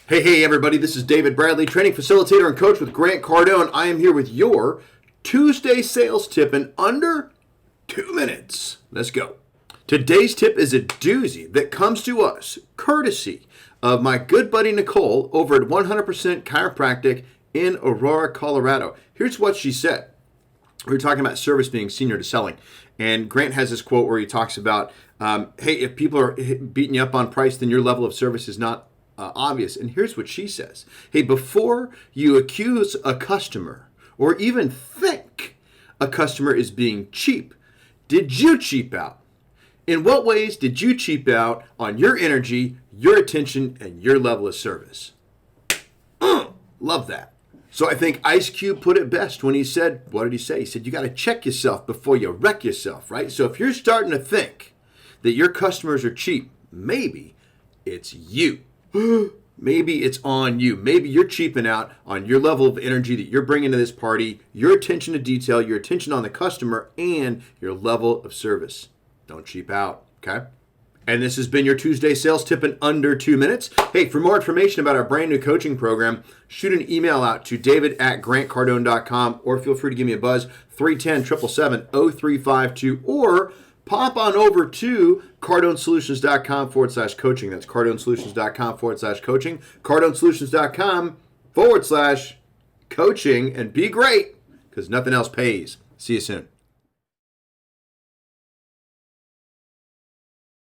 Hey, everybody, this is David Bradley, training facilitator and coach with Grant Cardone. I am here with your Tuesday sales tip in under 2 minutes. Let's go. Today's tip is a doozy that comes to us courtesy of my good buddy Nicole over at 100% Chiropractic in Aurora, Colorado. Here's what she said. We were talking about service being senior to selling. And Grant has this quote where he talks about, hey, if people are beating you up on price, then your level of service is not obvious. And here's what she says. Hey, before you accuse a customer or even think a customer is being cheap, did you cheap out? In what ways did you cheap out on your energy, your attention, and your level of service? Love that. So I think Ice Cube put it best when he said, what did he say? He said, you got to check yourself before you wreck yourself, right? So if you're starting to think that your customers are cheap, maybe it's you. Maybe it's on you. Maybe you're cheaping out on your level of energy that you're bringing to this party, your attention to detail, your attention on the customer, and your level of service. Don't cheap out, okay? And this has been your Tuesday sales tip in under 2 minutes. Hey, for more information about our brand new coaching program, shoot an email out to david@grantcardone.com or feel free to give me a buzz, 310-777-0352, or pop on over to cardonesolutions.com/coaching. That's cardonesolutions.com/coaching. cardonesolutions.com/coaching, and be great because nothing else pays. See you soon.